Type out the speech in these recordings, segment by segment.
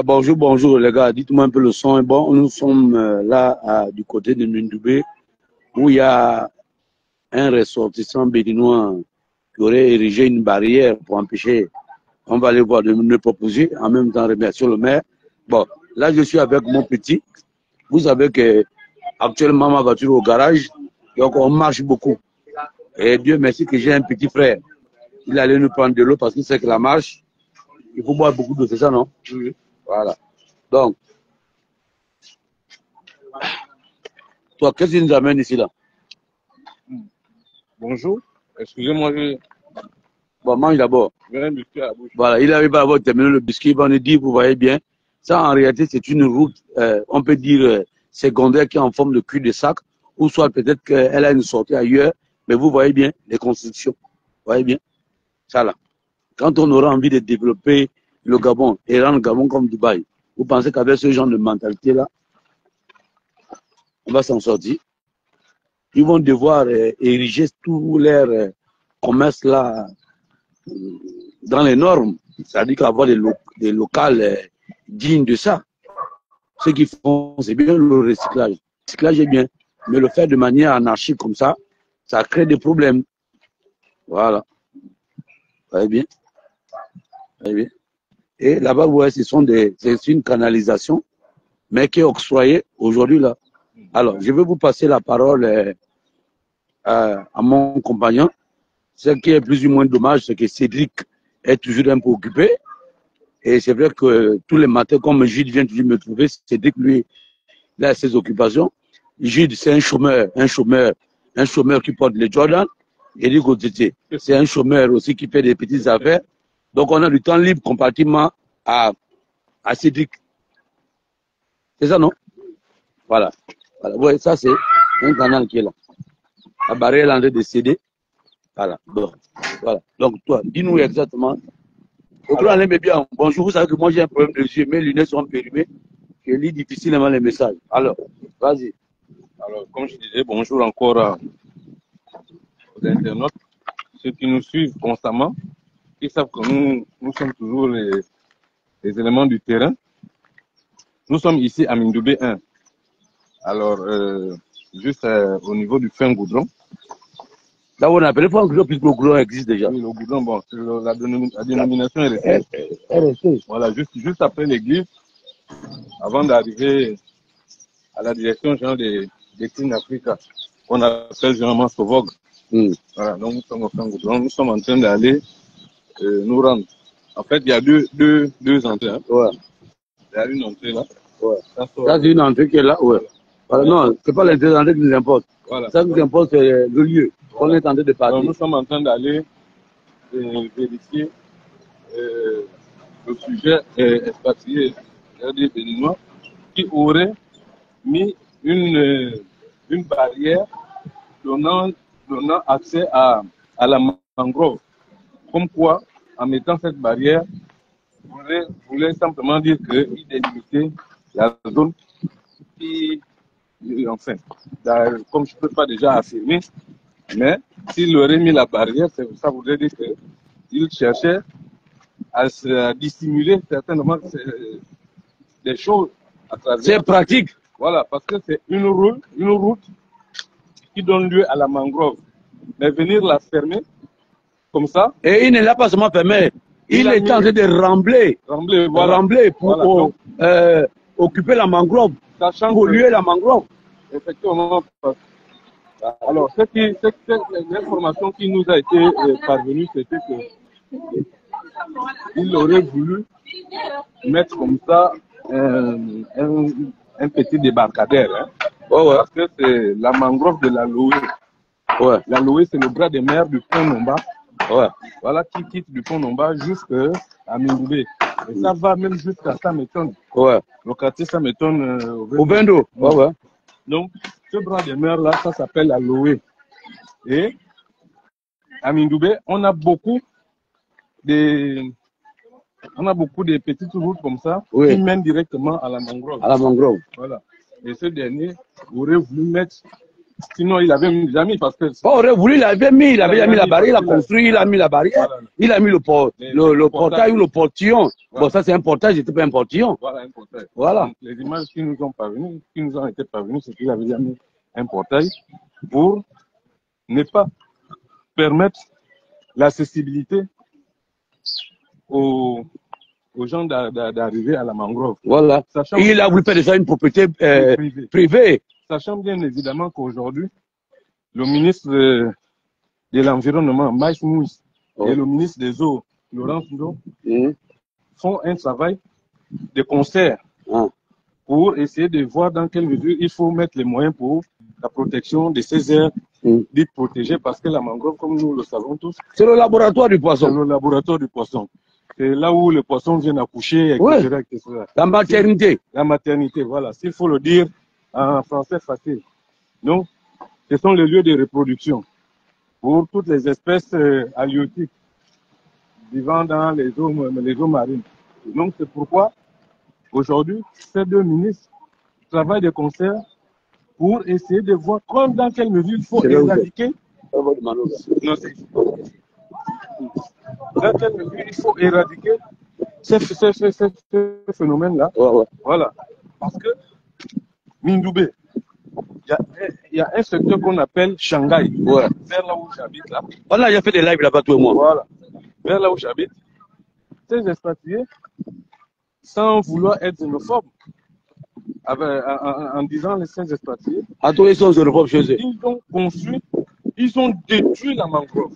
Bonjour, bonjour les gars, dites-moi un peu le son. Bon, nous sommes là du côté de Ndoubé où il y a un ressortissant béninois qui aurait érigé une barrière pour empêcher. On va aller voir de me proposer, en même temps remercier le maire. Bon, là je suis avec mon petit. Vous savez que actuellement ma voiture est au garage, donc on marche beaucoup. Et Dieu merci que j'ai un petit frère. Il allait nous prendre de l'eau parce qu'il sait que la marche, il faut boire beaucoup d'eau, c'est ça non? Oui. Voilà. Donc, toi, qu'est-ce qui nous amène ici là? Bonjour, excusez-moi, Bon, mange d'abord. j'ai un biscuit à la bouche. Voilà, il arrive à avoir terminé le biscuit, il va nous dire, vous voyez bien, ça en réalité c'est une route, on peut dire secondaire qui est en forme de cul de sac, ou soit peut-être qu'elle a une sortie ailleurs, mais vous voyez bien les constructions, vous voyez bien, ça là. Quand on aura envie de développer le Gabon et rendre le Gabon comme Dubaï, vous pensez qu'avec ce genre de mentalité là, on va s'en sortir? Ils vont devoir ériger tout leur commerce là dans les normes, c'est-à-dire qu'avoir des locales dignes de ça. Ce qu'ils font, c'est bien le recyclage. Le recyclage est bien, mais le faire de manière anarchique comme ça, ça crée des problèmes. Voilà. Vous voyez bien? Vous voyez bien? Et là-bas, vous voyez, c'est une canalisation, mais qui est octroyée aujourd'hui là. Alors, je vais vous passer la parole à mon compagnon. Ce qui est plus ou moins dommage, c'est que Cédric est toujours un peu occupé. Et c'est vrai que tous les matins, comme Gilles vient toujours me trouver, Cédric, lui, il a ses occupations. Gilles, c'est un chômeur qui porte les Jordan. Eric Otete, c'est un chômeur aussi qui fait des petites affaires. Donc, on a du temps libre comparativement à Cédric. C'est ça, non? Voilà. Voilà. Ouais, ça, c'est un canal qui est là. La barrière est en train de céder. Voilà. Bon. Voilà. Donc, toi, dis-nous exactement. Bien. Bonjour, vous savez que moi j'ai un problème de yeux, mes lunettes sont périmées. Je lis difficilement les messages. Alors, vas-y. Alors, comme je disais, bonjour encore aux internautes, ceux qui nous suivent constamment. Ils savent que nous sommes toujours les éléments du terrain. Nous sommes ici à Mindoubé 1. Alors, juste au niveau du fin goudron. Là, on appelle fin goudron puisque le goudron existe déjà. Oui, le goudron, bon, la dénomination est restée. Voilà, juste après l'église, avant d'arriver à la direction générale des Clean Africa, qu'on appelle généralement Sovog. Voilà, donc nous sommes au fin goudron. Nous sommes en train d'aller nous rendre. En fait, il y a deux entrées. Hein. Ouais. Il y a une entrée là. Ouais. Ça, c'est une entrée qui est là. Ouais. Voilà, non, c'est pas l'entrée qui nous importe. Voilà. Ça qui nous importe, c'est le lieu. On est en train de partir. Donc, nous sommes en train d'aller vérifier le sujet expatrié des Béninois qui aurait mis une barrière donnant accès à la mangrove. Comme quoi, en mettant cette barrière, voulait simplement dire qu'il délimitait la zone qui, enfin, comme je ne peux pas déjà affirmer, mais s'il aurait mis la barrière, ça voudrait dire qu'il cherchait à dissimuler certainement des choses à travers. C'est pratique. Voilà, parce que c'est une route qui donne lieu à la mangrove. Mais venir la fermer comme ça. Et il ne l'a pas seulement fermé. Il est en train de rembler. Voilà. Rembler pour occuper la mangrove. Sachant polluer la mangrove. Effectivement. Alors, l'information qui nous a été parvenue, c'était qu'il aurait voulu mettre comme ça un petit débarcadère. Hein, parce que c'est la mangrove de la Loué. Ouais. La Loé, c'est le bras de mer du pont Nomba. Ouais. Voilà, qui quitte du pont Nomba jusqu'à Mindoubé. Et ça va même jusqu'à Sameton. Ouais. Le quartier Sameton. Au Bendo. Ouais, ouais. Donc, ce bras de mer là, ça s'appelle la Loé. Et à Mindoubé, on a beaucoup de petites routes comme ça qui mènent directement à la mangrove. À la mangrove. Voilà. Et ce dernier aurait voulu mettre. Sinon, il avait déjà mis parce que. Bon, aurait voulu, il avait mis la barrière, il a construit, il a mis la barrière, voilà. Il a mis le portail ou le portillon. Voilà. Bon, ça c'est un portail, c'était pas un portillon. Voilà, un portail. Voilà. Donc, les images qui nous ont été parvenues, c'est qu'il avait déjà mis un portail pour ne pas permettre l'accessibilité aux gens d'arriver à la mangrove. Voilà. Et il a voulu faire déjà une propriété privée. Sachant bien évidemment qu'aujourd'hui, le ministre de l'Environnement, Maïs Mouss, et le ministre des Eaux, Laurent Ndo, font un travail de concert pour essayer de voir dans quelle mesure il faut mettre les moyens pour la protection de ces aires dites protégées, parce que la mangrove, comme nous le savons tous, c'est le laboratoire du poisson. C'est le laboratoire du poisson. C'est là où le poisson vient accoucher, etc., etc. La maternité. La maternité, voilà. S'il faut le dire en français facile. Donc, ce sont les lieux de reproduction pour toutes les espèces halieutiques vivant dans les eaux marines. Donc, c'est pourquoi, aujourd'hui, ces deux ministres travaillent de concert pour essayer de voir dans quelle mesure il faut éradiquer. Dans quelle mesure il faut éradiquer ce phénomène-là. Voilà. Parce que Mindoubé, il y a un secteur qu'on appelle Shanghai. Vers là où j'habite là. On a déjà fait des lives là-bas, toi et moi. Voilà. Vers là où j'habite, ces expatriés, sans vouloir être xénophobes, en disant les ces expatriés, ils sont xénophobes chez eux. Ils ont détruit la mangrove.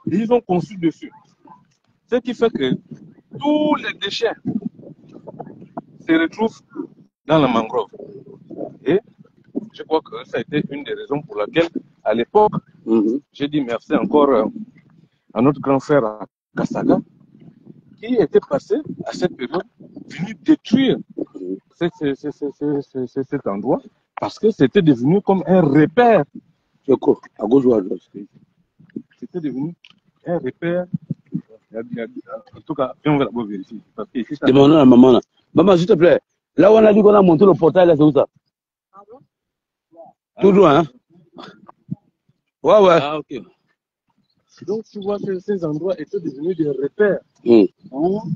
Ils ont construit dessus. Ce qui fait que tous les déchets se retrouvent dans la mangrove. Et je crois que ça a été une des raisons pour laquelle, à l'époque, j'ai dit merci encore à notre grand frère à Kassaga, qui était passé à cette période, venu détruire cet endroit, parce que c'était devenu comme un repère. À gauche ou à droite? C'était devenu un repère. En tout cas, on va d'abord vérifier. Demandons à la maman là. Maman, s'il te plaît, là où on a dit qu'on a monté le portail, là, c'est où ça? Toujours, hein? Ouais. Ah, ok. Donc, tu vois que ces endroits étaient devenus des repères pour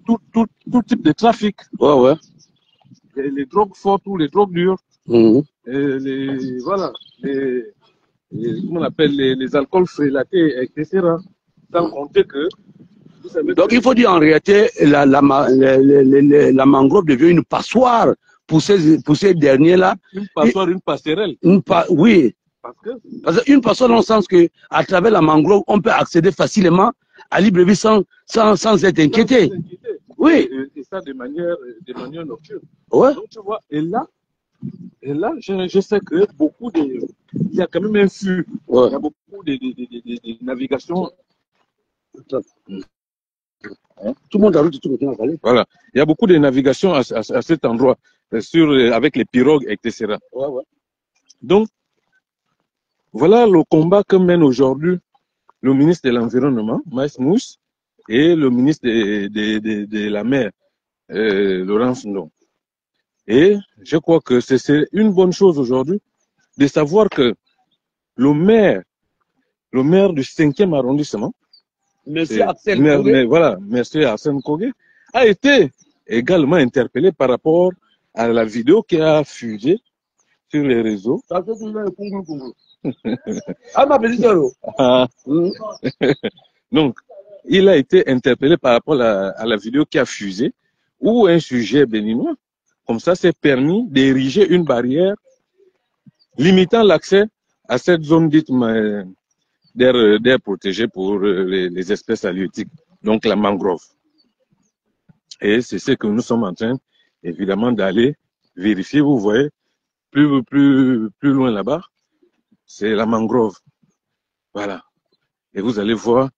tout type de trafic. Ouais. Les drogues fortes ou les drogues dures. Comment on appelle les alcools frélatés, etc. Sans compter que. Donc, il faut dire en réalité, la mangrove devient une passoire pour ces derniers-là. Une passoire, une passerelle. Oui. Parce qu'une passoire dans le sens qu'à travers la mangrove, on peut accéder facilement à Libreville sans être inquiété. Oui. Et ça de manière nocturne. Ouais. Donc, tu vois, et là je sais que il y a quand même un flux. Ouais. Il y a beaucoup de navigations. Tout le monde a tout le temps. Voilà. Il y a beaucoup de navigations à cet endroit, avec les pirogues, etc. Ouais. Donc, voilà le combat que mène aujourd'hui le ministre de l'Environnement, Maïs Mouss, et le ministre de la mer, Laurent Ndo. Et je crois que c'est une bonne chose aujourd'hui de savoir que le maire du 5e arrondissement, Monsieur Arsène Kogé. Voilà, monsieur Arsène Kogé, a été également interpellé par rapport à la vidéo qui a fusé sur les réseaux. Donc, il a été interpellé par rapport à la vidéo qui a fusé, où un sujet béninois, comme ça, s'est permis d'ériger une barrière limitant l'accès à cette zone dite d'air protégé pour les espèces halieutiques, donc la mangrove. Et c'est ce que nous sommes en train, évidemment, d'aller vérifier. Vous voyez, plus loin là-bas, c'est la mangrove. Voilà. Et vous allez voir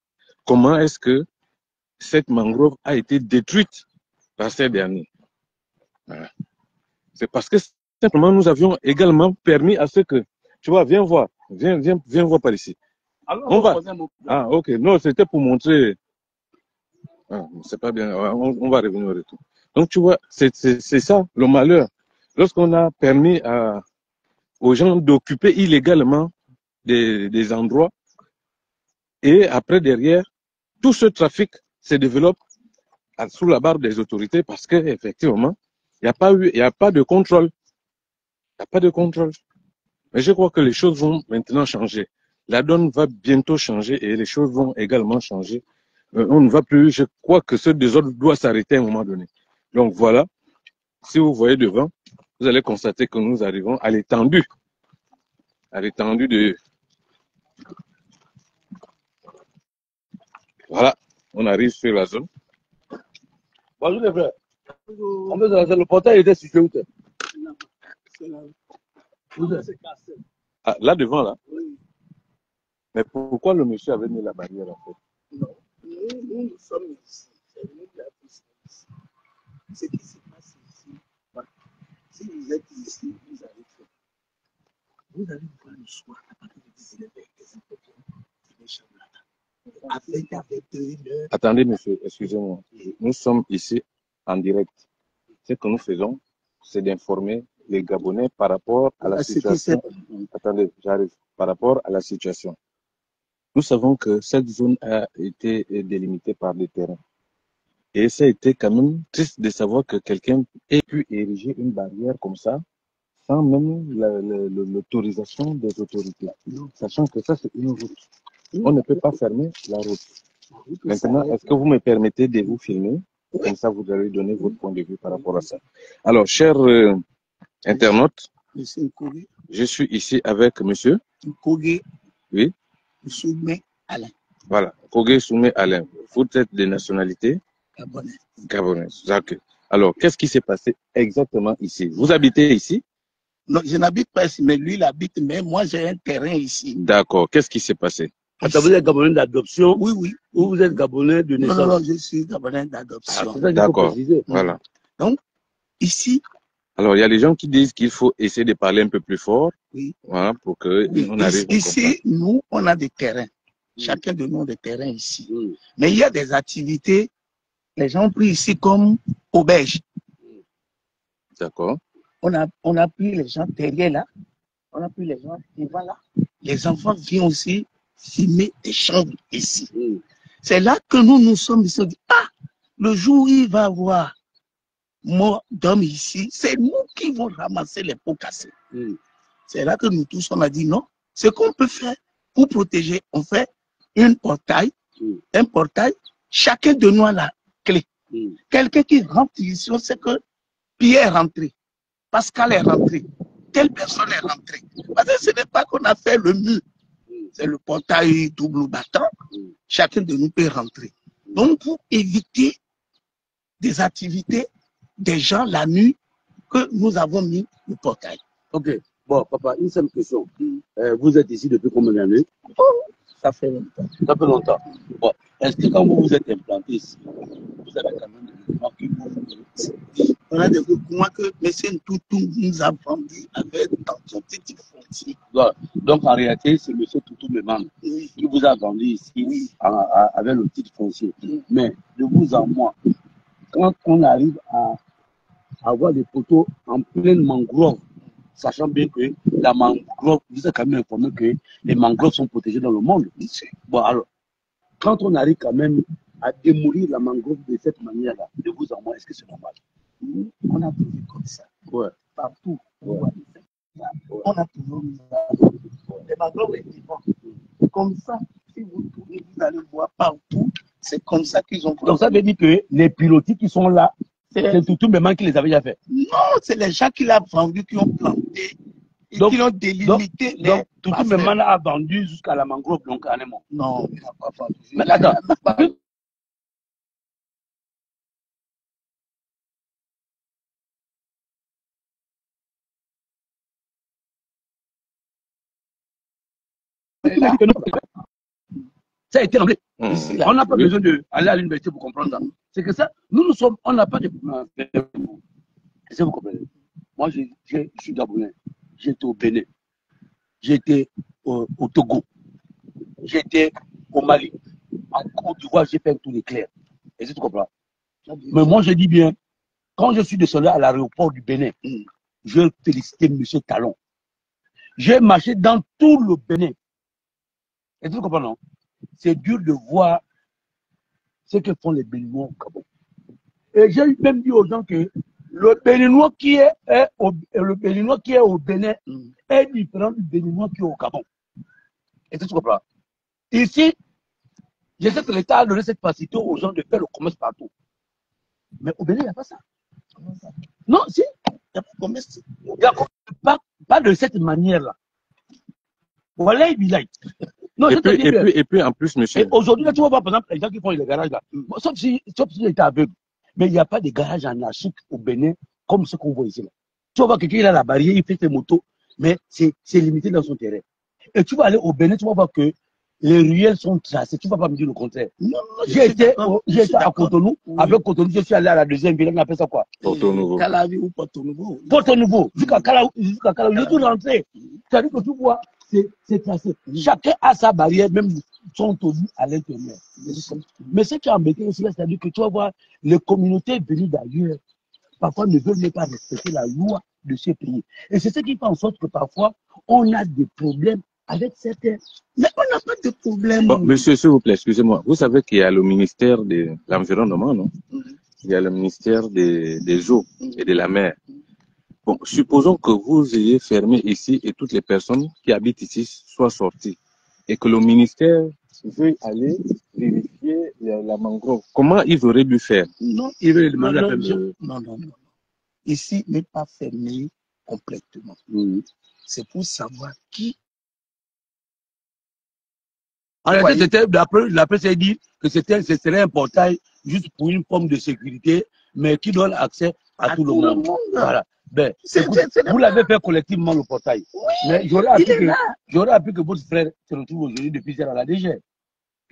comment est-ce que cette mangrove a été détruite par ces derniers. Voilà. C'est parce que simplement nous avions également permis à ceux que, tu vois, viens voir, viens voir par ici. Alors, On va. Ah, ok. Non, c'était pour montrer. Ah, c'est pas bien. On va revenir au retour. Donc, tu vois, c'est ça le malheur. Lorsqu'on a permis aux gens d'occuper illégalement des endroits, et après, derrière, tout ce trafic se développe sous la barre des autorités parce qu'effectivement, il n'y a pas de contrôle. Il n'y a pas de contrôle. Mais je crois que les choses vont maintenant changer. La donne va bientôt changer et les choses vont également changer. On ne va plus, je crois que ce désordre doit s'arrêter à un moment donné. Donc voilà, si vous voyez devant, vous allez constater que nous arrivons à l'étendue de... Voilà, on arrive sur la zone. Bonjour les frères. En fait, le portail était situé où? Ah, là devant, là. Mais pourquoi le monsieur avait mis la barrière en fait? Non, nous sommes ici. C'est nous qui avons ici. Ce qui se passe ici, voilà. Si vous êtes ici, vous allez faire. Vous allez voir le soir, à partir de 19h, Attendez, monsieur, excusez-moi. Nous sommes ici en direct. Ce que nous faisons, c'est d'informer les Gabonais par rapport à la situation. Attendez, j'arrive. Par rapport à la situation. Nous savons que cette zone a été délimitée par des terrains. Et ça a été quand même triste de savoir que quelqu'un ait pu ériger une barrière comme ça, sans même l'autorisation des autorités. Sachant que ça, c'est une route. On ne peut pas fermer la route. Maintenant, est-ce que vous me permettez de vous filmer? Comme ça, vous allez donner votre point de vue par rapport à ça. Alors, chers internautes, je suis ici avec monsieur Kogé. Oui. Soumé Alain. Voilà, Kogé Soumé Alain. Vous êtes de nationalité Gabonais. Gabonaise. Alors, qu'est-ce qui s'est passé exactement ici? Vous habitez ici? Non, je n'habite pas ici, mais lui, il habite, mais moi, j'ai un terrain ici. D'accord. Qu'est-ce qui s'est passé? Attends, vous êtes Gabonais d'adoption? Oui, oui. Ou vous êtes Gabonais de naissance? Non, je suis Gabonais d'adoption. D'accord. Voilà. Donc, ici. Alors, il y a des gens qui disent qu'il faut essayer de parler un peu plus fort. Oui. Voilà, pour que on arrive à ici, nous, on a des terrains. Chacun de nous a des terrains ici. Mais il y a des activités, les gens ont pris ici comme auberge. D'accord. On a pris les gens derrière là. On a pris les gens devant là. Les enfants viennent aussi filmer des chambres ici. C'est là que nous sommes ici. On dit, ah, le jour où il va avoir mort d'homme ici, c'est nous qui vont ramasser les pots cassés. C'est là que nous tous, on a dit non. Ce qu'on peut faire pour protéger, on fait un portail, chacun de nous a la clé. Quelqu'un qui rentre ici, on sait que Pierre est rentré, Pascal est rentré, telle personne est rentrée. Parce que ce n'est pas qu'on a fait le mur, c'est le portail double battant, chacun de nous peut rentrer. Donc pour éviter des activités des gens la nuit que nous avons mis le portail. Ok. Bon, papa, une simple question. Vous êtes ici depuis combien d'années? Ça fait longtemps. Ça fait longtemps. Bon, est-ce que quand vous vous êtes implanté ici, vous avez quand même des documents qui vous... On a des documents que M. Toutou nous a vendus avec dans son petit foncier. Donc, en réalité, c'est M. Toutou Memang qui vous a vendu ici avec le titre foncier. Mais de vous en moi, quand on arrive à avoir des poteaux en pleine mangrove, sachant bien que la mangrove, vous êtes quand même informé que les mangroves sont protégées dans le monde. Bon, alors, quand on arrive quand même à démolir la mangrove de cette manière-là, de vous en moi, est-ce que c'est normal? On a trouvé comme ça. Ouais. Partout. Ouais. On a toujours mis ça. Les mangroves est vivant. Comme ça, si vous tournez, vous allez voir partout. C'est comme ça qu'ils ont. Donc ça veut dire que les pilotis qui sont là, c'est tout même qui les avait déjà fait. Non, c'est les gens qui l'ont vendu, qui ont planté et qui l'ont délimité. Donc tout même a vendu jusqu'à la mangrove, donc carrément. Non, il n'a pas vendu. Mais attends, est là. Ça a été rempli. Ici, là. On n'a pas besoin d'aller à l'université pour comprendre ça. C'est que ça, nous sommes, on n'a pas de. Est-ce que vous comprenez? Moi, je suis Gabonais. J'étais au Bénin. J'étais au Togo. J'étais au Mali. En Côte d'Ivoire, j'ai fait tous les clairs. Est-ce que tu comprends? Mais moi, je dis bien, quand je suis descendu à l'aéroport du Bénin, je félicitais M. Talon. J'ai marché dans tout le Bénin. Est-ce que tu comprends, non? C'est dur de voir ce que font les Béninois au Gabon. Et j'ai même dit aux gens que le Béninois qui est au Bénin est différent du Béninois qui est au Gabon. Est-ce que tu comprends? Ici, je sais que l'État a donné cette facilité aux gens de faire le commerce partout. Mais au Bénin, il n'y a pas ça. Non, si, il n'y a pas de commerce. Il n'y a pas de cette manière-là. Voilà, il est. Non, et puis en plus, monsieur. Aujourd'hui, tu vas voir, par exemple, les gens qui font les garages là, sauf si l'État aveugle. Mais il n'y a pas de garage en Afrique au Bénin comme ce qu'on voit ici. Là. Tu vas voir quelqu'un, il a la barrière, il fait ses motos, mais c'est limité dans son terrain. Et tu vas aller au Bénin, tu vas voir que les ruelles sont tracées. Tu ne vas pas me dire le contraire. Non, j'ai été à Cotonou. Avec Cotonou, je suis allé à la deuxième ville, on appelle ça quoi? Porto Nouveau. Calavi ou Porto Nouveau. Porto Nouveau. Jusqu'à Calavi, j'ai tout rentré. C'est-à-dire que tu vois, c'est tracé. Chacun a sa barrière, même son tonu à l'intérieur. Mais ce qui est embêté aussi, c'est-à-dire que tu vas voir, les communautés venues d'ailleurs, parfois ne veulent même pas respecter la loi de ce pays. Et c'est ce qui fait en sorte que parfois, on a des problèmes avec certains. Mais on n'a pas de problème. Bon, monsieur, s'il vous plaît, excusez-moi. Vous savez qu'il y a le ministère de l'Environnement, non? Il y a le ministère des Eaux et de la Mer. Bon, supposons que vous ayez fermé ici et toutes les personnes qui habitent ici soient sorties et que le ministère veuille aller vérifier la mangrove. Comment ils auraient dû faire? Non, Ils veulent demander la permission. Non. Ici n'est pas fermé complètement. C'est pour savoir qui. En réalité, c'était, d'après c'est dit que ce serait un portail juste pour une forme de sécurité, mais qui donne accès à tout le monde. Voilà. Ben, vous l'avez fait collectivement, le portail. Oui, mais j'aurais appris que votre frère se retrouve aujourd'hui depuis à la DG.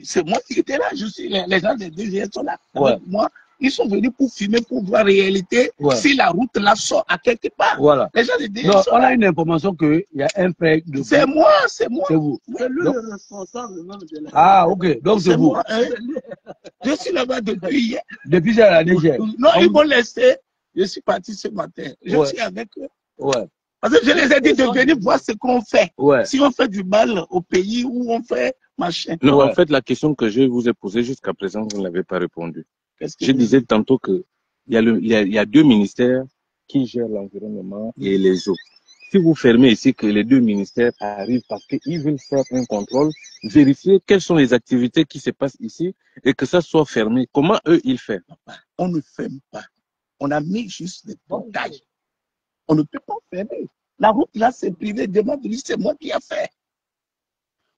C'est moi qui étais là. Je suis, les gens des DG sont là. Ouais. Avec moi, ils sont venus pour filmer, pour voir la réalité, si la route là sort à quelque part. Voilà. Les gens des DG non, sont on là. a une information qu'il y a un frère de C'est moi. C'est vous. C'est lui le responsable même de la. Ah, ok. Donc c'est vous. Moi, hein. Je suis là-bas depuis hier. Depuis à la DG. Non, ils m'ont laissé. Je suis parti ce matin. Je suis avec eux. Ouais. Parce que je les ai dit de venir voir ce qu'on fait. Ouais. Si on fait du mal au pays où on fait machin. Non, Ouais. en fait, la question que je vous ai posée jusqu'à présent, vous ne l'avez pas répondu. Qu'est-ce que Je disais tantôt que il y a deux ministères qui gèrent l'environnement et les eaux. Si vous fermez ici, que les deux ministères arrivent parce qu'ils veulent faire un contrôle, vérifier quelles sont les activités qui se passent ici et que ça soit fermé, comment eux, ils font? On ne ferme pas. On a mis juste des portails. On ne peut pas fermer. La route là, c'est privé. Demande-lui, c'est moi qui ai fait.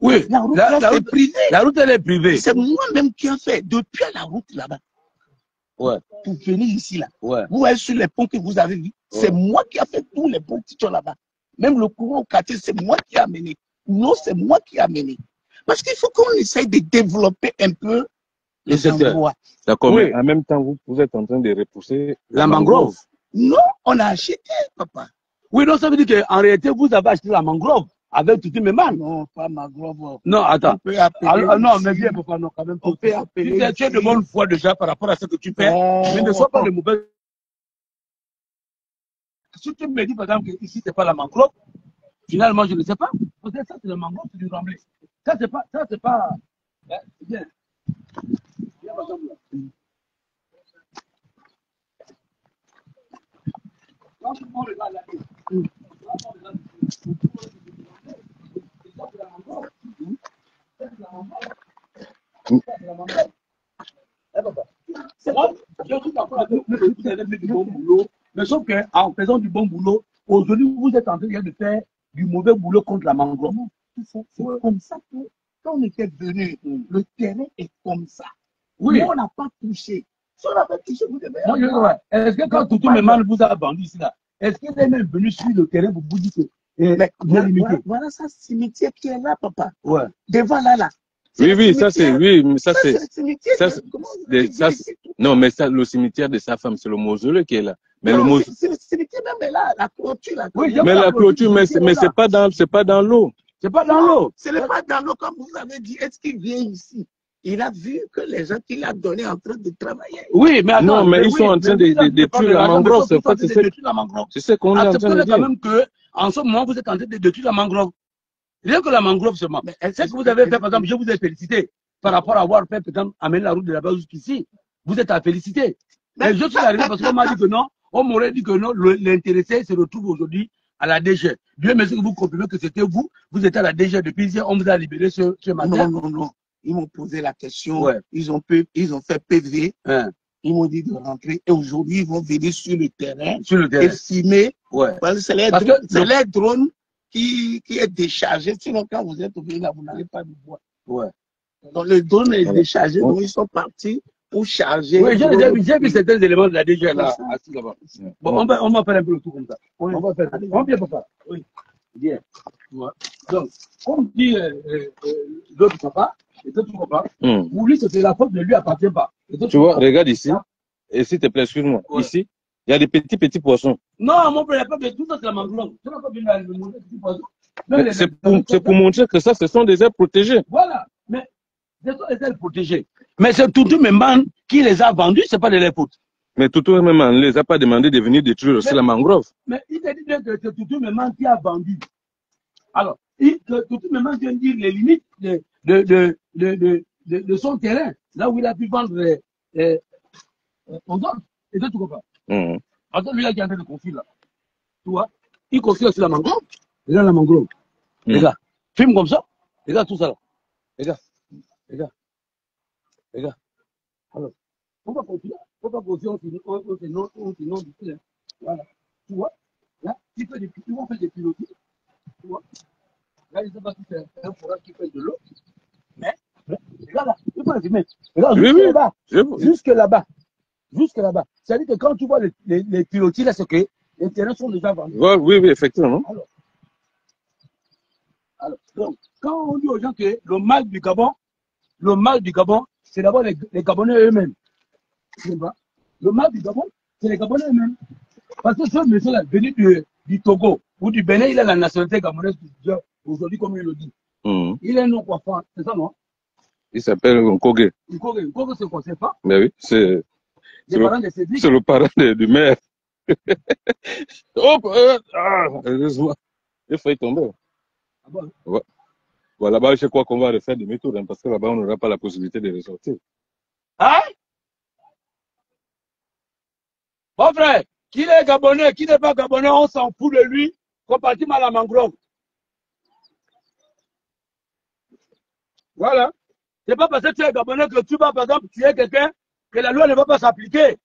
Oui, La route là, c'est privé. La route, elle est privée. C'est moi-même qui ai fait. Depuis la route là-bas. Ouais. Pour venir ici là. Ouais. Vous voyez sur les ponts que vous avez vus. C'est moi qui ai fait tous les ponts qui sont là-bas. Même le courant au quartier, c'est moi qui ai amené. Non, c'est moi qui ai amené. Parce qu'il faut qu'on essaye de développer un peu les endroits. D'accord, Oui. mais en même temps, vous êtes en train de repousser La mangrove. Non, on a acheté, papa. Oui, donc ça veut dire qu'en réalité, vous avez acheté la mangrove avec toutes mes mains. Non, pas mangrove. Non, attends. On peut appeler. Alors, non, mais viens, papa, non, quand même. On peut appeler. Tu es de bonne foi déjà par rapport à ce que tu fais. Non. Mais ne sois pas de mauvais. Si tu me dis, par exemple, que ici, ce n'est pas la mangrove, finalement, je ne sais pas. Peut-être ça, c'est la mangrove, c'est du remblai. Ça, c'est pas. Hein, c'est bien. Viens, par exemple, là. Quand on regarde la ville, c'est vrai, je suis d'accord avec vous, vous avez fait du bon boulot, mais sauf qu'en faisant du bon boulot, aujourd'hui, vous êtes en train de faire du mauvais boulot contre la mangrove. c'est comme ça que quand on était venu, le terrain est comme ça. Oui. Mais on n'a pas touché. Si on avait touché, vous devez. Moi, je dis, ouais. Est-ce que quand Toutou Méman vous a vendu ici, là, est-ce qu'il est même venu sur le terrain pour vous dire que Mais limité. voilà ça, cimetière qui est là, papa. Ouais. Devant là. Oui, ça c'est, oui, mais ça c'est, le cimetière. ça, non, mais ça, le cimetière de sa femme, c'est le mausolée qui est là. Mais non, le mausolée. c'est le cimetière même là, la clôture. Oui, mais la clôture, mais c'est pas dans l'eau. C'est pas dans l'eau. Ce n'est pas dans l'eau, comme vous avez dit. Est-ce qu'il vient ici? Il a vu que les gens qu'il a donnés en train de travailler. Oui, mais attends. Non, mais ils sont en train de détruire la mangrove. C'est ce qu'on est en train de dire. Quand même que, en ce moment, vous êtes en train de détruire la mangrove. Rien que la mangrove seulement. C'est ce que vous avez fait, par exemple, je vous ai félicité par rapport à avoir fait, par exemple, amener la route de là-bas jusqu'ici. Vous êtes à féliciter. Mais je suis arrivé parce qu'on m'a dit que non, on m'aurait dit que non, l'intéressé se retrouve aujourd'hui à la DG. Dieu merci que vous comprenez que c'était vous, vous étiez à la DG depuis hier, on vous a libéré ce matin. Non. Ils m'ont posé la question, ouais. Ils ont fait PV, hein. Ils m'ont dit de rentrer et aujourd'hui ils vont venir sur le terrain, et filmer. Ouais. C'est les drones qui est déchargé. Sinon, quand vous êtes au pays là, vous n'allez pas nous voir. Ouais. Donc le drone est déchargé, donc ils sont partis pour charger. Oui, j'ai vu certains éléments de la DG là, assis là-bas. Bon, on va faire un peu le tour comme ça. Oui. On va faire. On vient, papa. Oui. Bien. Ouais. Donc, comme dit l'autre papa, pour lui, c'est la faute ne lui appartient pas. Tu vois, regarde ici. Et s'il te plaît, excuse-moi. Ouais. Ici, il y a des petits poissons. Non, mon frère, il n'y a pas de tout ça, c'est la mangrove. Tu n'as pas besoin de montrer des petits poissons. C'est pour montrer que ça, ce sont des aires protégées. Voilà. Mais ce sont des aires protégées. Mais c'est Toutou Memman qui les a vendus, ce n'est pas de leur faute. Mais Toutou Memman ne les a pas demandé de venir détruire aussi la mangrove. Mais il t'a dit bien que c'est Toutou Memman qui a vendu. Alors, Toutou Memman vient dire les limites de son terrain, là où il a pu vendre aux autres. Et toi, tu comprends? Attends, lui là qui est en train de construire là. Tu vois? Il construit aussi la mangrove. Regarde la mangrove. Les gars, filme comme ça. Regarde tout ça là. Regarde. Alors, on va continuer. On va continuer, on s'inonde ici. Voilà. Tu vois? Là, ils vont faire des pilotis. Tu vois? Là, ils ne savent pas si c'est un forage qui fait de l'eau. Mais, regarde là, il faut les filmer. Regarde, jusque là-bas. Jusque là-bas. C'est-à-dire que quand tu vois les pilotis, là, c'est que les terrains sont déjà vendus. Oui, effectivement. Alors, donc, quand on dit aux gens que le mal du Gabon, c'est d'abord les Gabonais eux-mêmes. Le mal du Gabon, c'est les Gabonais eux-mêmes. Parce que ce monsieur-là, venu du Togo ou du Bénin, il a la nationalité gabonaise aujourd'hui, comme il le dit. Il est non coiffant, c'est ça, non? Il s'appelle Nkoge. Nkoge, c'est quoi, c'est pas? Mais oui, c'est le parent du maire. Hop, heureusement, il faut y tomber. Ah bon? Ouais. Bon, là-bas, je crois qu'on va refaire demi-tour, hein, parce que là-bas, on n'aura pas la possibilité de ressortir. Hein? Bon frère, qui est Gabonais, qui n'est pas Gabonais, on s'en fout de lui, comparativement à la mangrove. Voilà. C'est pas parce que tu es Gabonais que tu vas, par exemple, tuer quelqu'un, que la loi ne va pas s'appliquer.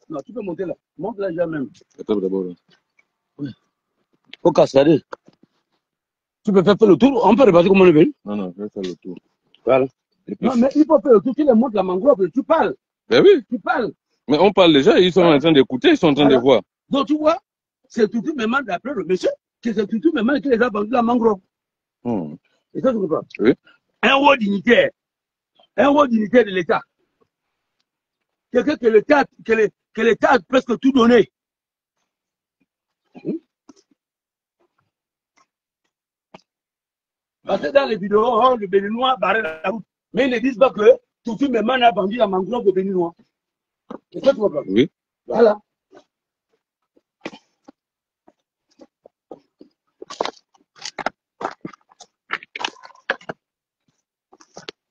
Non, tu peux monter là. Monte là déjà même. Attends d'abord. Oui. Faut casser. Tu peux faire le tour. On peut repartir comme on est venu. Non, je vais faire le tour. Voilà. Non, mais il faut faire le tour. Tu les montres la mangrove, tu parles. Ben oui. Tu parles. Mais on parle déjà, ils sont en train d'écouter, ils sont en train de voir. Donc tu vois, c'est Toutou Memman d'après le monsieur, que c'est Toutou Memman qui les a vendu la mangrove. Et ça, tu comprends? Oui. Un haut dignitaire de l'État. Quelqu'un que l'État a presque tout donné. Parce que dans les vidéos, le Béninois barrait la route. Mais ils ne disent pas que Toutou Memman a vendu la mangrove au Béninois. Et ça, tu comprends? Oui. Voilà.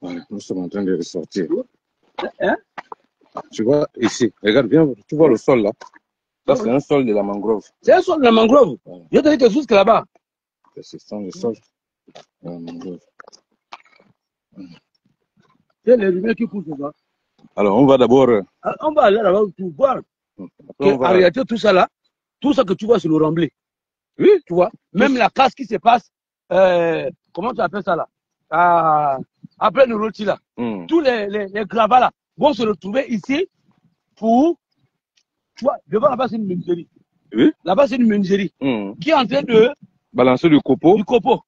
Voilà, nous sommes en train de ressortir. Hein? Tu vois, ici, regarde bien, tu vois le sol là. Ça, c'est un sol de la mangrove. C'est un sol de la mangrove. Voilà. Je te dis que jusque là-bas. C'est ça, le sol de la mangrove. C'est les lumières qui poussent là. Alors, on va d'abord. On va aller là-bas pour voir. En réalité, tout ça là, tout ça que tu vois, c'est le remblai. Oui. Tu vois, même la casse qui se passe, comment tu appelles ça là? Après le rôti là. Tous les gravats là vont se retrouver ici pour. Tu vois, devant là-bas, c'est une menuiserie. Oui. Là-bas, c'est une menuiserie qui est en train de balancer du copeau. Du copeau.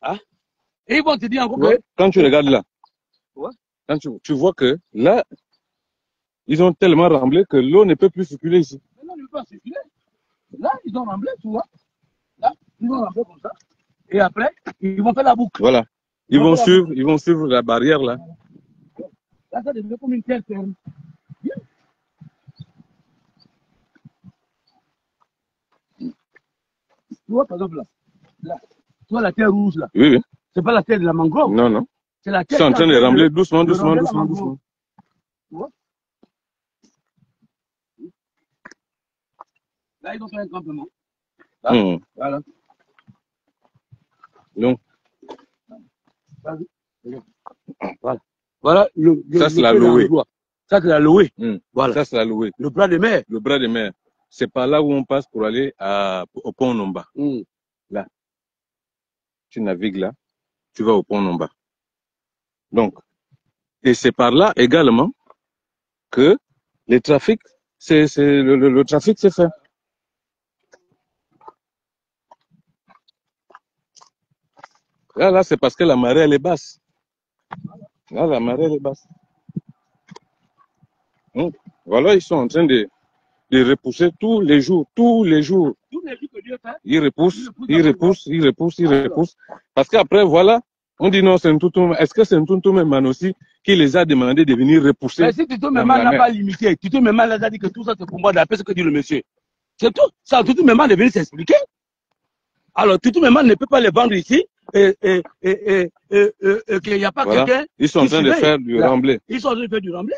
Hein? Et ils vont te dire encore Ouais. que... Quand tu regardes là, quand tu vois que là, ils ont tellement remblé que l'eau ne peut plus circuler ici. Mais l'eau ne peut pas circuler. Là, ils ont remblé, tu vois. Là, ils ont remblé comme ça. Et après, ils vont faire la boucle. Voilà. Ils vont suivre la barrière là. Là, ça devient comme une terre ferme. Tu vois, par exemple, là. Tu vois la terre rouge là. Oui, oui. C'est pas la terre de la mangrove. Non, non. C'est la terre ils sont en train de rembler doucement. Tu vois? Là, ils ont fait un campement. Là, voilà. Donc. Voilà. Voilà ça, c'est la louée. Ça, c'est la louée. Voilà. Ça, c'est la louée. Le bras de mer. Le bras de mer. C'est par là où on passe pour aller au pont Nomba. Là. Tu navigues là. Tu vas au pont Nomba. Donc, et c'est par là également que le trafic s'est fait. Là, c'est parce que la marée, elle est basse. Là, la marée, elle est basse. Voilà, ils sont en train de repousser tous les jours. Tous les jours que Dieu fait. Ils repoussent. Parce qu'après, voilà, on dit non, c'est un Tutum. Est-ce que c'est un Tutum Manossi qui les a demandé de venir repousser? Mais si Tutum Memman n'a pas limité, Tutum Memman a dit que tout ça c'est pour moi d'après ce que dit le monsieur. C'est tout. Ça, Tutum Memman est venu s'expliquer. Alors, Tutum Memman ne peut pas les vendre ici et qu'il n'y a pas quelqu'un. Ils sont en train de faire du remblai. Ils sont en train de faire du remblai.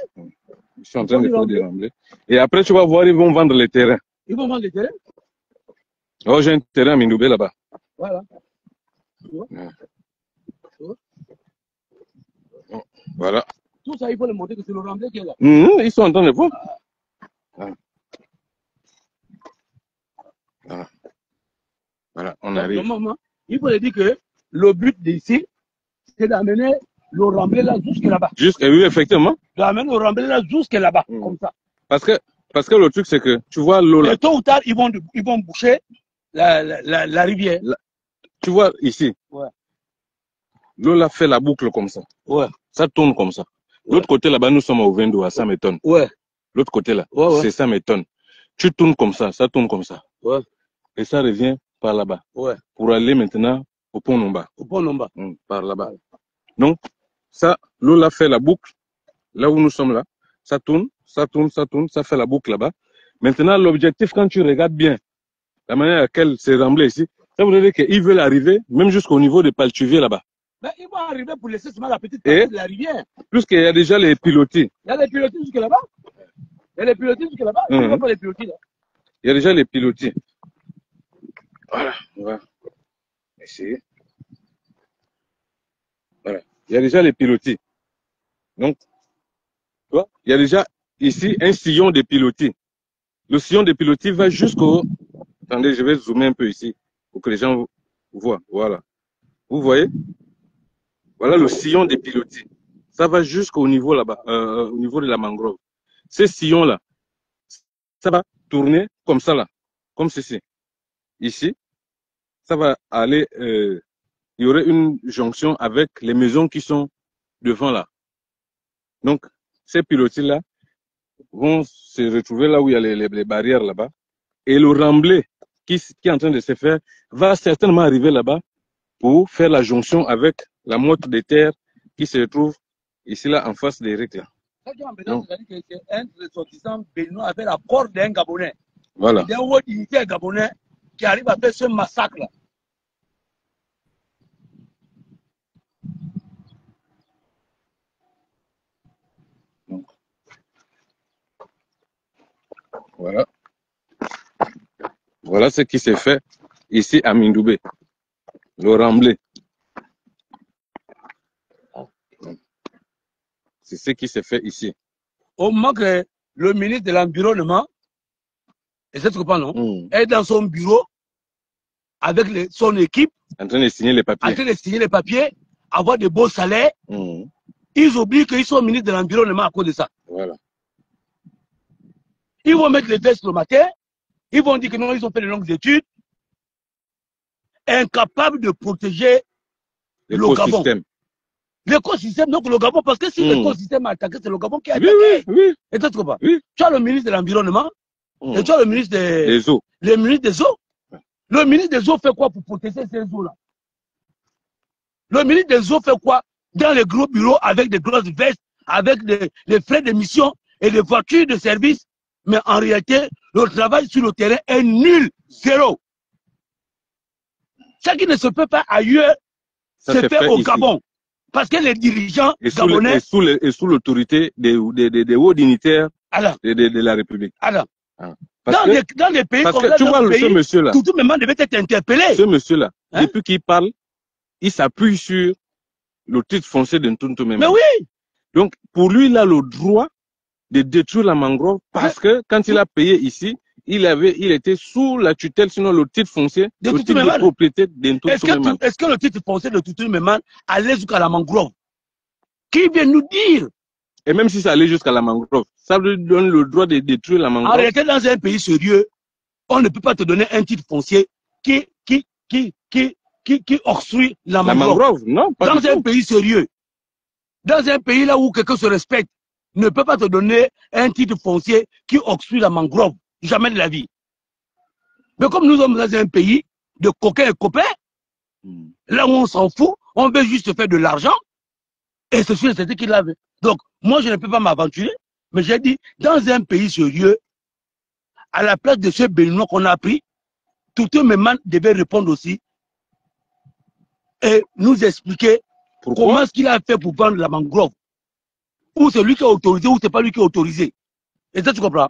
Ils sont en train de faire du remblai. Et après, tu vas voir, ils vont vendre les terrains. Ils vont vendre les terrains? Oh, j'ai un terrain à Mindoubé là-bas. Voilà. Voilà. Tout ça, il faut le montrer que c'est le remblai qui est là. Ils sont en train de voir. Voilà, on arrive. Normalement, il faut dire que le but d'ici, c'est d'amener le remblai là jusque là-bas. Oui, effectivement. D'amener le remblai là jusque là-bas, comme ça. Parce que le truc, c'est que tu vois l'eau là. Et tôt ou tard, ils vont boucher la rivière. Tu vois ici. Ouais. L'eau là fait la boucle comme ça. Ouais. Ça tourne comme ça. L'autre côté là-bas, nous sommes au Vendo à 100 tonnes. Ouais. L'autre côté là, c'est 100 tonnes. Tu tournes comme ça tourne comme ça. Ouais. Et ça revient par là-bas. Ouais. Pour aller maintenant au pont Nomba. Au pont Nomba. Par là-bas. Donc, ça, l'eau là fait la boucle. Là où nous sommes là, ça tourne, ça fait la boucle là-bas. Maintenant, l'objectif, quand tu regardes bien la manière à laquelle c'est remblé ici, ça veut dire qu'ils veulent arriver même jusqu'au niveau de Paltuvier là-bas. Ben, ils vont arriver pour laisser seulement la petite partie de la rivière. Puisqu'il y a déjà les pilotis. Il y a les pilotis jusque là-bas. Il y a les pilotis jusque là-bas. Il n'y a pas les pilotis là. Il y a déjà les pilotis. Voilà, on va essayer. Voilà, il y a déjà les pilotis. Donc, tu vois, il y a déjà ici un sillon de pilotis. Le sillon de pilotis va jusqu'au... Attendez, je vais zoomer un peu ici pour que les gens voient. Voilà. Vous voyez? Voilà le sillon des pilotis. Ça va jusqu'au niveau là-bas, au niveau de la mangrove. Ces sillons-là, ça va tourner comme ça là, comme ceci. Ici, ça va aller, il y aurait une jonction avec les maisons qui sont devant là. Donc, ces pilotis-là vont se retrouver là où il y a les barrières là-bas. Et le remblai qui est en train de se faire va certainement arriver là-bas pour faire la jonction avec la motte de terre qui se retrouve ici là en face des règles. C'est un ressortissant béninois avec la corde d'un Gabonais. Voilà. D'un haut dignitaire gabonais qui arrive à faire ce massacre là. Voilà. Voilà ce qui s'est fait ici à Mindoubé. Le remblai. C'est ce qui s'est fait ici. Au moment que le ministre de l'Environnement, et c'est ce que non, est dans son bureau avec son équipe, en train de signer les papiers, avoir de beaux salaires, ils oublient qu'ils sont ministres de l'Environnement à cause de ça. Voilà. Ils vont mettre les tests le matin, Ils vont dire que non, ils ont fait de longues études, incapables de protéger le Gabon. L'écosystème, donc le Gabon, parce que si l'écosystème a attaqué, c'est le Gabon qui a attaqué. Oui. Et tu comprends? Oui. Tu as le ministre de l'Environnement et tu as le ministre des eaux. Le ministre des eaux. Le ministre des eaux fait quoi pour protéger ces eaux-là? Le ministre des eaux fait quoi dans les gros bureaux avec des grosses vestes, avec les frais d'émission et des voitures de service? Mais en réalité, le travail sur le terrain est nul, zéro. Ce qui ne se peut pas ailleurs, c'est fait au Gabon. Parce que les dirigeants gabonais... Et sous l'autorité des hauts dignitaires de la République. Alors, dans les pays parce comme que ça, tu vois, ce monsieur-là, tout le monde devait être interpellé. Ce monsieur-là, depuis qu'il parle, il s'appuie sur le titre foncier de Ntuntu Memane. Mais oui! Donc, pour lui, il a le droit de détruire la mangrove parce que quand il a payé ici, il était sous la tutelle, sinon le titre foncier, le titre de propriété de Ntuntu Memane. Est-ce que le titre foncier de Ntuntu Memane allait jusqu'à la mangrove? Qui vient nous dire? Et même si ça allait jusqu'à la mangrove, ça lui donne le droit de détruire la mangrove. En réalité, dans un pays sérieux, on ne peut pas te donner un titre foncier qui obstrue la mangrove. Non, pas dans un pays sérieux, dans un pays là où quelqu'un se respecte, ne peut pas te donner un titre foncier qui obstrue la mangrove. Jamais de la vie. Mais comme nous sommes dans un pays de coquins et copains, là où on s'en fout, on veut juste faire de l'argent, et c'est sûr, c'était qu'il l'avait. Donc, moi, je ne peux pas m'aventurer, mais j'ai dit, dans un pays sérieux, à la place de ce Béninois qu'on a pris, Ntuntu Memane devait répondre aussi et nous expliquer comment est-ce qu'il a fait pour vendre la mangrove. Ou c'est lui qui a autorisé, ou c'est pas lui qui a autorisé. Et ça, tu comprends?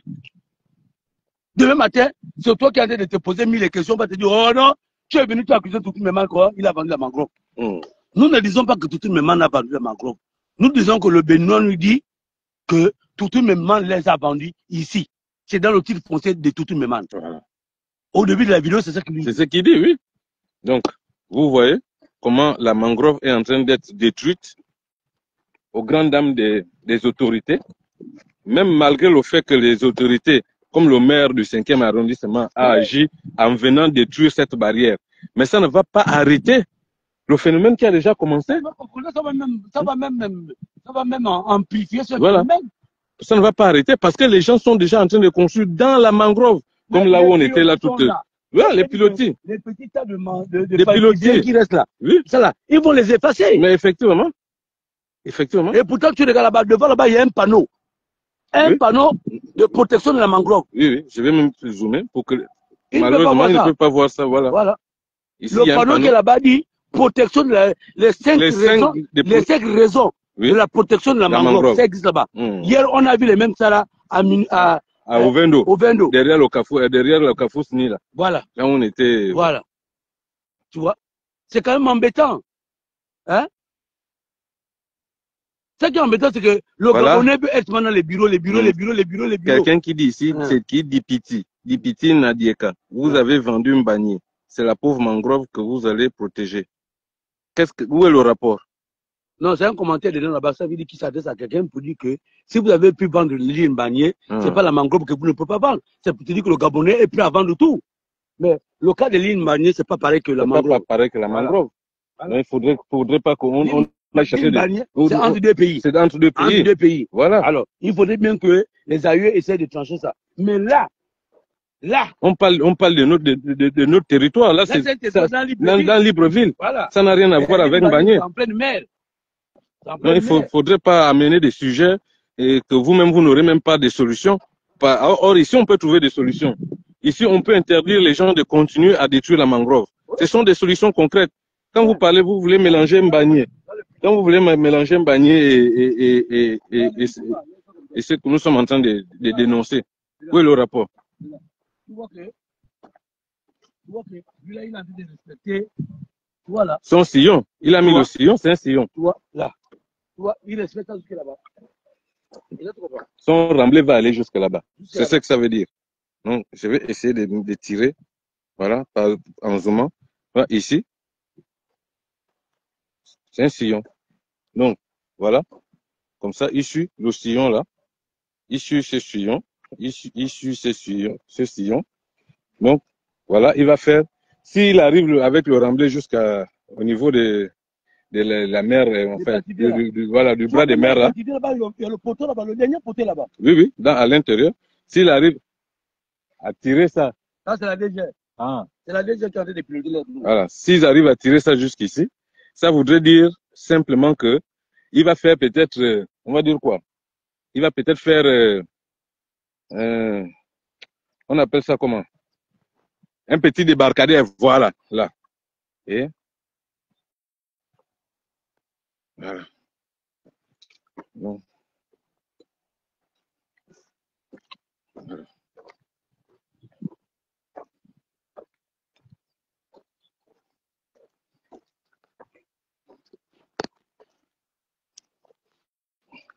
Demain matin, c'est toi qui es en train de te poser 1000 questions, on va te dire, oh non, tu es venu, tu as accusé Ntuntu Memane, quoi, il a vendu la mangrove. Nous ne disons pas que Ntuntu Memane a vendu la mangrove. Nous disons que le Béninois nous dit que Ntuntu Memane les a vendus ici. C'est dans le titre foncier de Ntuntu Memane. Au début de la vidéo, c'est ça qu'il dit. C'est ce qu'il dit, oui. Donc, vous voyez comment la mangrove est en train d'être détruite aux grandes dames des autorités, même malgré le fait que les autorités, comme le maire du 5e arrondissement, a agi en venant détruire cette barrière. Mais ça ne va pas arrêter le phénomène qui a déjà commencé. Ça va même amplifier ce phénomène. Ça ne va pas arrêter parce que les gens sont déjà en train de construire dans la mangrove, comme là où on était là tout les pilotis. Les petits tas de pilotis qui restent là. Oui. Ça là, ils vont les effacer. Mais effectivement. Effectivement. Et pourtant, tu regardes là-bas, devant là-bas, il y a un panneau. Un panneau de protection de la mangrove. Oui, je vais même zoomer pour que. Malheureusement, ils ne peuvent pas voir ça. Voilà. Ici, le panneau qui est là-bas dit protection de les 5 raisons de la protection de la mangrove. Ça existe là-bas. Hier, on a vu les mêmes ça là à Ovendo. Ovendo. Derrière le Carrefour Sni là. Voilà. Là où on était. Voilà. Tu vois? C'est quand même embêtant. Hein? Ce qui est embêtant, c'est que le Gabonais peut être maintenant les bureaux. Quelqu'un qui dit ici, c'est qui dit Piti. Dit Piti Nadieka. Vous avez vendu un bannier. C'est la pauvre mangrove que vous allez protéger. Où est le rapport? Non, c'est un commentaire dedans là-bas. Ça veut dire qu'il s'adresse à quelqu'un pour dire que si vous avez pu vendre une bannier, c'est pas la mangrove que vous ne pouvez pas vendre. C'est pour te dire que le Gabonais est prêt à vendre tout. Mais le cas de l'île bannier, c'est pas pareil que la mangrove. C'est pas pareil que la mangrove. Voilà. Il faudrait pas qu'on aille chercher c'est entre deux pays. C'est entre deux pays. Entre deux pays. Voilà. Alors, il faudrait bien que les aïeux essaient de trancher ça. Mais là, on parle de notre territoire. Là, c'est dans Libreville. Voilà. Ça n'a rien à voir avec Mbagné. En pleine mer. Il ne faudrait pas amener des sujets et que vous-même, vous n'aurez même pas de solutions. Or, ici, on peut trouver des solutions. Ici, on peut interdire les gens de continuer à détruire la mangrove. Ce sont des solutions concrètes. Quand vous parlez, vous voulez mélanger Mbagné. Quand vous voulez mélanger Mbagné et ce que nous sommes en train de dénoncer, où est le rapport? Tu vois que lui là, il a envie de respecter. Voilà. Son sillon. Il a mis le sillon, c'est un sillon. Tu vois, là. Tu vois, il respecte jusque là-bas. Son remblai va aller jusque là-bas. C'est ce que ça veut dire. Donc, je vais essayer de tirer. Voilà, en zoomant. Voilà, ici. C'est un sillon. Donc, voilà. Comme ça, issu le sillon là. Issu ce sillon. Issu ce sillon. Donc, voilà, il va faire. S'il arrive avec le remblai jusqu'au niveau de la mer, en fait, voilà, du bras de mer là. Il y a le poteau là-bas, le dernier poteau là-bas. Oui, oui, à l'intérieur. S'il arrive à tirer ça. Ça, c'est la DG. Ah. C'est la DG qui a été piloter les roues. Voilà. S'ils arrivent à tirer ça jusqu'ici, ça voudrait dire simplement que il va faire peut-être, on va dire quoi? Il va peut-être faire, on appelle ça comment? Un petit débarcadère, voilà, là. Et voilà. Non. Voilà.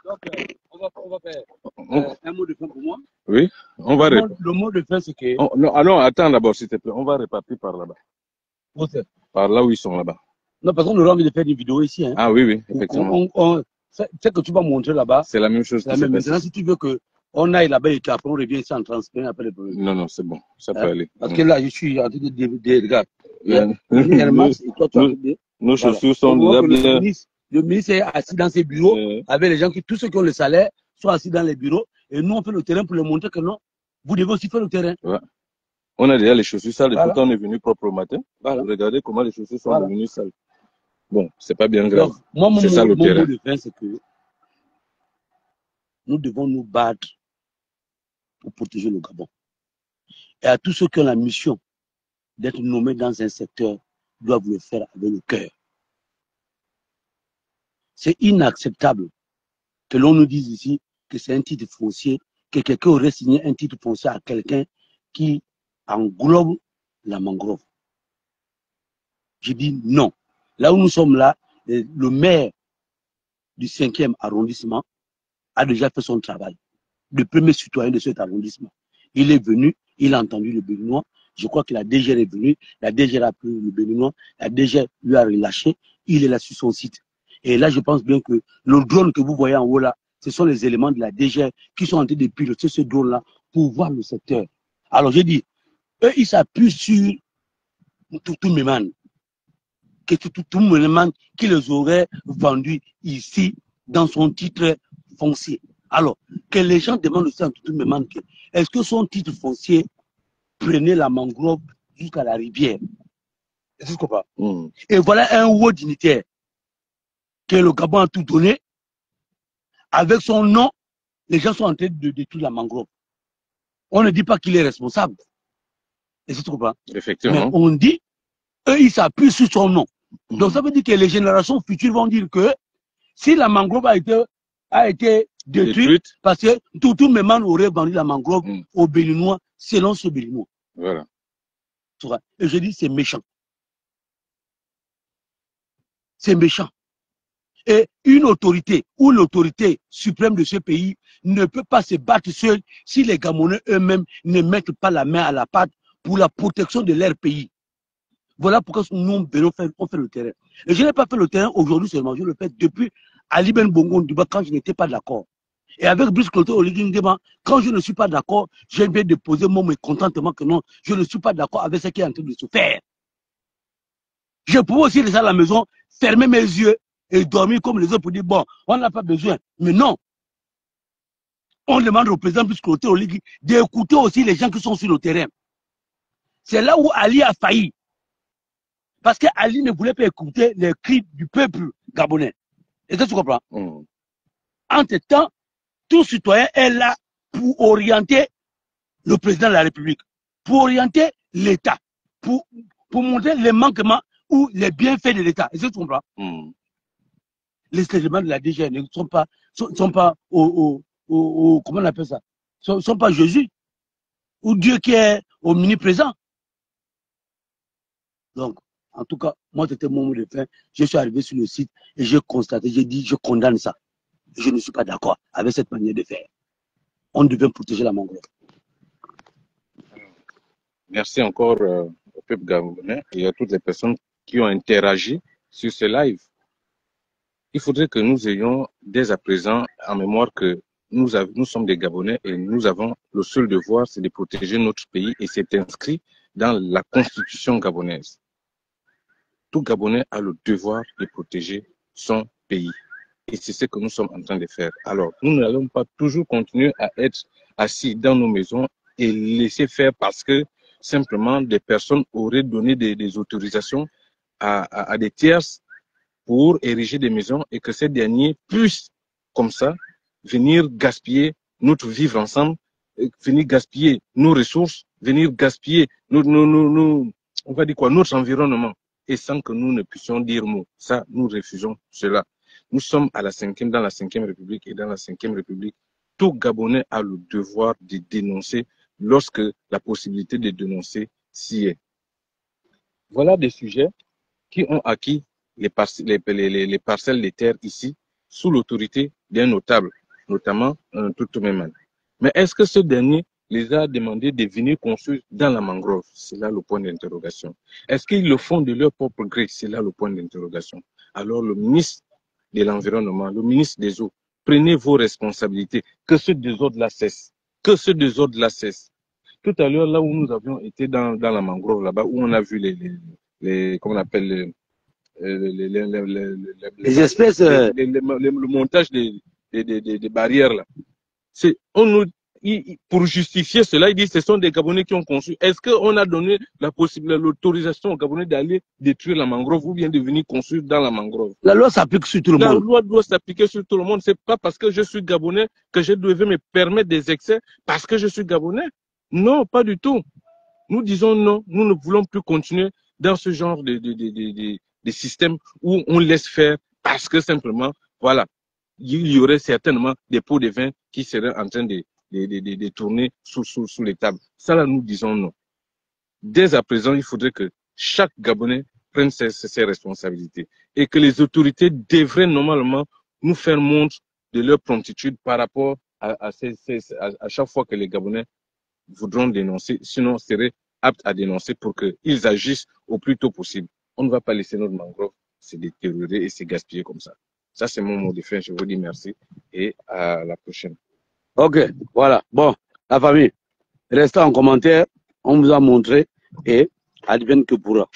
Donc, on va faire un mot de fin pour moi. Oui, on va le mot de fin, c'est que... non, attends d'abord, s'il te plaît. On va repartir par là-bas. Par là où ils sont là-bas. Non, parce qu'on aura envie de faire une vidéo ici. Hein. Ah oui, oui, effectivement. C'est que tu vas montrer là-bas. C'est la même chose. Maintenant, si tu veux qu'on aille là-bas et qu'après on revient ici en transfert après le problème. Non, non, c'est bon. Ça peut aller. Parce que là, je suis en train de regarder. Nos chaussures sont déjà bien. Le ministre est assis dans ses bureaux avec les gens tous ceux qui ont le salaire sont assis dans les bureaux et nous on fait le terrain pour leur montrer que non, vous devez aussi faire le terrain. Ouais. On a déjà les chaussures sales et pourtant on est venu propre au matin. Voilà. Regardez comment les chaussures sont devenues sales. Bon, c'est pas bien grave. Moi, mon mot de fin, c'est que nous devons nous battre pour protéger le Gabon. Et à tous ceux qui ont la mission d'être nommés dans un secteur, doivent le faire avec le cœur. C'est inacceptable que l'on nous dise ici que c'est un titre foncier, que quelqu'un aurait signé un titre foncier à quelqu'un qui englobe la mangrove. Je dis non. Là où nous sommes là, le maire du 5e arrondissement a déjà fait son travail. Le premier citoyen de cet arrondissement. Il est venu, il a entendu le Béninois. Je crois que la DG est venue, la DG a pris le Béninois, la DG lui a relâché, il est là sur son site. Et là, je pense bien que le drone que vous voyez en haut là, ce sont les éléments de la DG qui sont en train de piloter ce drone-là pour voir le secteur. Alors, j'ai dit, eux, ils s'appuient sur tout Méman. Tout Méman qui les aurait vendus ici dans son titre foncier. Alors, que les gens demandent aussi à tout Méman, est-ce que son titre foncier prenait la mangrove jusqu'à la rivière? Est-ce que tu comprends? Et voilà un haut dignitaire que le Gabon a tout donné. Avec son nom, les gens sont en train de détruire la mangrove. On ne dit pas qu'il est responsable. Est-ce que tu comprends? Effectivement. Mais on dit, eux, ils s'appuient sur son nom. Donc ça veut dire que les générations futures vont dire que si la mangrove a été détruite, parce que tout Méman aurait vendu la mangrove aux Béninois selon ce Béninois. Voilà. Et je dis, c'est méchant. C'est méchant. Et une autorité ou l'autorité suprême de ce pays ne peut pas se battre seule si les Gabonais eux-mêmes ne mettent pas la main à la pâte pour la protection de leur pays. Voilà pourquoi nous, on fait le terrain. Et je n'ai pas fait le terrain aujourd'hui seulement, je le fais depuis Ali Ben Bongo Ndiba quand je n'étais pas d'accord. Et avec Brice Cloté Oligingema, quand je ne suis pas d'accord, je vais déposer mon mécontentement que non, je ne suis pas d'accord avec ce qui est en train de se faire. Je pouvais aussi rester à la maison, fermer mes yeux et dormir comme les autres pour dire, bon, on n'a pas besoin. Mais non. On demande au président Brice Cloté Oligui d'écouter aussi les gens qui sont sur le terrain. C'est là où Ali a failli. Parce qu'Ali ne voulait pas écouter les cris du peuple gabonais. Est-ce que tu comprends? Entre-temps, tout citoyen est là pour orienter le président de la République, pour orienter l'État, pour montrer les manquements ou les bienfaits de l'État. Est-ce que tu comprends? Les éléments de la DG ne sont pas comment on appelle ça? Sont pas Jésus ou Dieu qui est au mini-présent. Donc, en tout cas, moi, c'était mon mot de fin. Je suis arrivé sur le site et j'ai constaté, j'ai dit, je condamne ça. Je ne suis pas d'accord avec cette manière de faire. On devait protéger la mangrove. Merci encore au peuple gabonais et à toutes les personnes qui ont interagi sur ce live. Il faudrait que nous ayons dès à présent en mémoire que nous sommes des Gabonais et nous avons le seul devoir, c'est de protéger notre pays et c'est inscrit dans la constitution gabonaise. Tout Gabonais a le devoir de protéger son pays. Et c'est ce que nous sommes en train de faire. Alors, nous n'allons pas toujours continuer à être assis dans nos maisons et laisser faire parce que simplement des personnes auraient donné des autorisations à des tierces pour ériger des maisons et que ces derniers puissent, comme ça, venir gaspiller notre vivre ensemble, venir gaspiller nos ressources, venir gaspiller on va dire quoi, notre environnement, et sans que nous ne puissions dire mot. Ça, nous refusons cela. Nous sommes dans la 5e République, et dans la 5e République, tout Gabonais a le devoir de dénoncer lorsque la possibilité de dénoncer s'y est. Voilà des sujets qui ont acquis les parcelles de terre ici sous l'autorité d'un notable, notamment un Toutou-Méman. Mais est-ce que ce dernier les a demandé de venir construire dans la mangrove? C'est là le point d'interrogation. Est-ce qu'ils le font de leur propre gré? C'est là le point d'interrogation. Alors le ministre de l'Environnement, le ministre des Eaux, prenez vos responsabilités, que ce désordre-là cesse. Que ce désordre-là cesse. Tout à l'heure, là où nous avions été dans la mangrove, là-bas, où on a vu comment on appelle, les espèces. Le montage des barrières, là. Pour justifier cela, il dit que ce sont des Gabonais qui ont conçu. Est-ce qu'on a donné l'autorisation aux Gabonais d'aller détruire la mangrove ou bien de venir construire dans la mangrove? La loi s'applique sur tout le monde. La loi doit s'appliquer sur tout le monde. C'est pas parce que je suis Gabonais que je devais me permettre des excès parce que je suis Gabonais. Non, pas du tout. Nous disons non, nous ne voulons plus continuer dans ce genre de système où on laisse faire parce que simplement, voilà, il y aurait certainement des pots de vin qui seraient en train de tourner sous les tables. Ça, là, nous disons non. Dès à présent, il faudrait que chaque Gabonais prenne ses responsabilités et que les autorités devraient normalement nous faire montre de leur promptitude par rapport à chaque fois que les Gabonais voudront dénoncer, sinon seraient aptes à dénoncer pour qu'ils agissent au plus tôt possible. On ne va pas laisser notre mangrove se détériorer et se gaspiller comme ça. Ça, c'est mon mot de fin. Je vous dis merci et à la prochaine. Ok, voilà. Bon, la famille, restez en commentaire. On vous a montré et advienne que pourra.